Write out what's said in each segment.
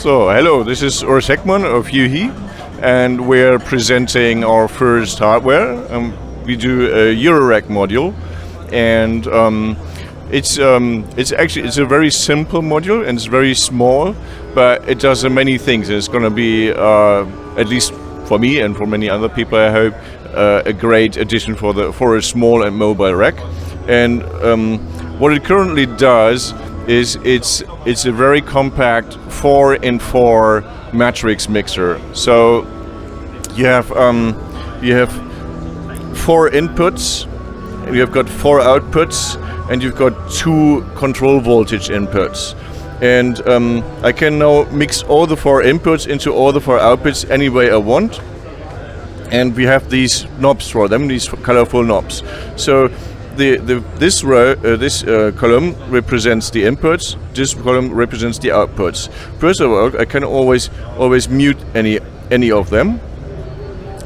So, hello, this is Urs Heckmann of UHI, and we're presenting our first hardware. We do a Eurorack module, and it's a very simple module, and it's very small, but it does many things. It's going to be, at least for me and for many other people, I hope, a great addition for a small and mobile rack. And what it currently does is it's a very compact 4-in-4 matrix mixer. So you have 4 inputs, you have got 4 outputs, and you've got 2 control voltage inputs. And I can now mix all the 4 inputs into all the 4 outputs any way I want. And we have these knobs for them, these colorful knobs. So this column represents the inputs. This column represents the outputs. First of all, I can always mute any of them,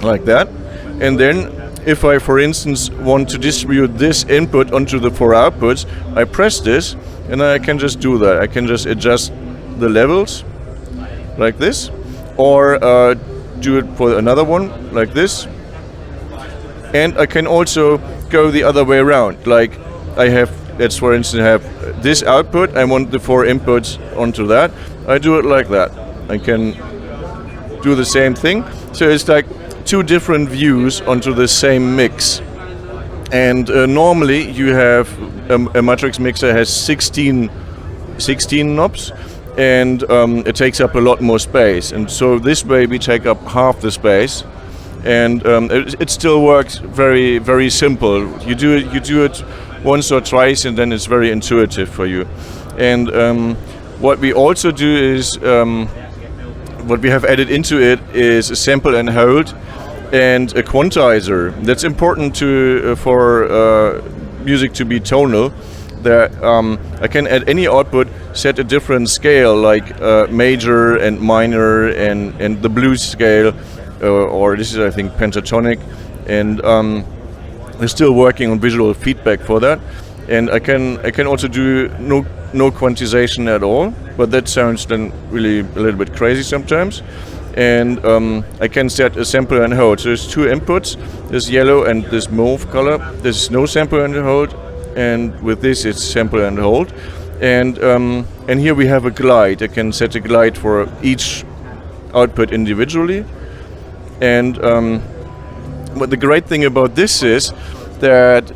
like that. And then, if I, for instance, want to distribute this input onto the 4 outputs, I press this, and I can just do that. I can just adjust the levels, like this, or do it for another one, like this. And I can also go the other way around. Like let's for instance have this output, I want the 4 inputs onto that. I do it like that. I can do the same thing. So it's like 2 different views onto the same mix. And normally you have a matrix mixer has 16 knobs, and it takes up a lot more space. And so this way we take up half the space. And it still works very, very simple. You do it once or twice, and then it's very intuitive for you. And what we also do is, what we have added into it is a sample and hold and a quantizer. That's important for music to be tonal. That I can at any output set a different scale, like major and minor and the blues scale. Or this is, I think, pentatonic, and we're still working on visual feedback for that. And I can also do no quantization at all, but that sounds then really a little bit crazy sometimes. And I can set a sample and hold. So there's 2 inputs, this yellow and this mauve color. There's no sample and hold, and with this it's sample and hold. And here we have a glide. I can set a glide for each output individually. And but the great thing about this is that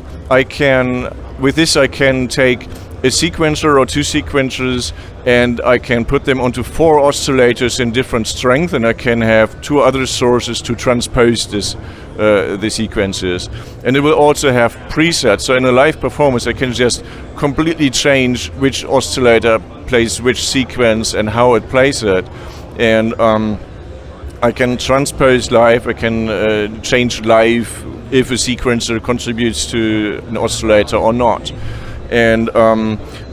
with this I can take a sequencer or 2 sequencers, and I can put them onto 4 oscillators in different strength, and I can have 2 other sources to transpose the sequences. And it will also have presets. So in a live performance I can just completely change which oscillator plays which sequence and how it plays it. And I can transpose live, I can change live if a sequencer contributes to an oscillator or not. And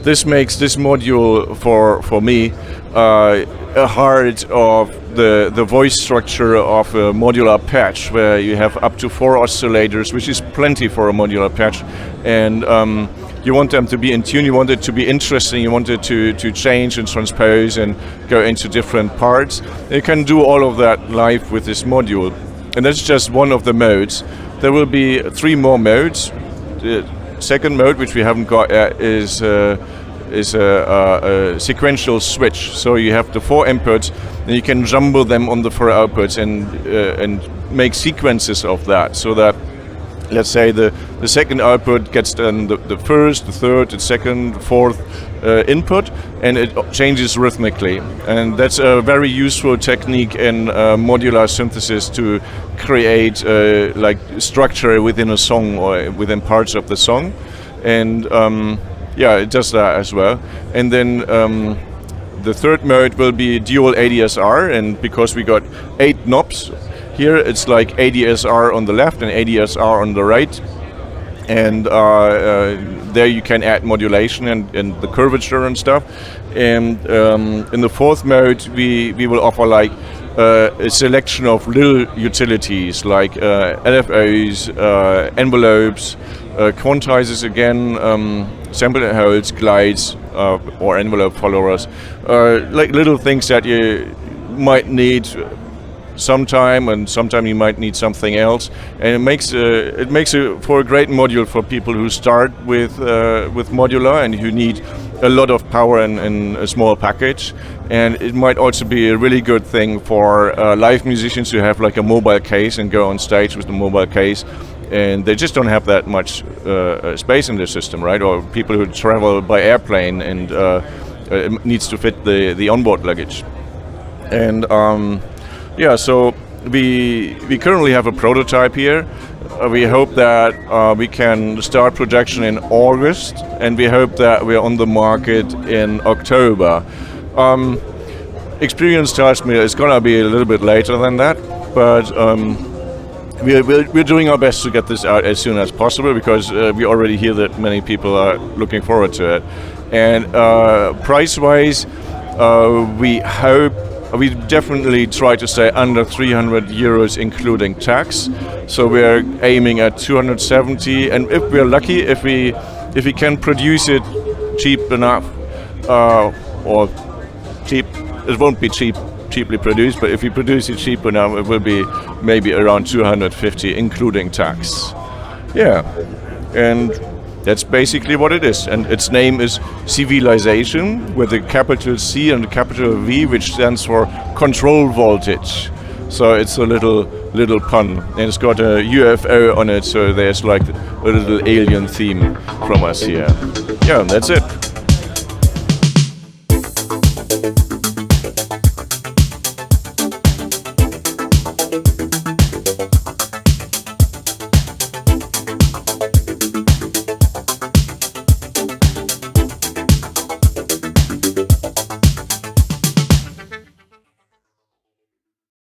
this makes this module for me a heart of the voice structure of a modular patch, where you have up to 4 oscillators, which is plenty for a modular patch. And you want them to be in tune, you want it to be interesting, you want it to change and transpose and go into different parts. You can do all of that live with this module. And that's just one of the modes. There will be 3 more modes. The second mode, which we haven't got yet, is a sequential switch. So you have the 4 inputs, and you can jumble them on the 4 outputs and make sequences of that, so that, let's say, the second output gets then the first, the third, the second, fourth input, and it changes rhythmically. And that's a very useful technique in modular synthesis to create like structure within a song or within parts of the song. And yeah, it does that as well. And then the third mode will be dual ADSR, and because we got 8 knobs, here it's like ADSR on the left and ADSR on the right, and there you can add modulation and the curvature and stuff. And in the 4th mode we will offer like a selection of little utilities like LFOs, envelopes, quantizers again, sample and holds, glides, or envelope followers, like little things that you might need sometime, and sometime you might need something else, and it makes it for a great module for people who start with modular and who need a lot of power in a small package. And it might also be a really good thing for live musicians who have like a mobile case and go on stage with the mobile case, and they just don't have that much space in their system, right? Or people who travel by airplane and it needs to fit the onboard luggage. And yeah, so we currently have a prototype here. We hope that we can start production in August, and we hope that we're on the market in October. Experience tells me it's gonna be a little bit later than that, but we're doing our best to get this out as soon as possible, because we already hear that many people are looking forward to it. And price-wise, we definitely try to stay under 300 euros including tax. So we're aiming at 270, and if we're lucky, if we can produce it cheap enough, or cheap, it won't be cheaply produced, but if we produce it cheap enough, it will be maybe around 250 including tax. Yeah, and that's basically what it is. And its name is CVilization, with a capital C and a capital V, which stands for control voltage. So it's a little pun, and it's got a UFO on it, so there's like a little alien theme from us here. Yeah, and that's it.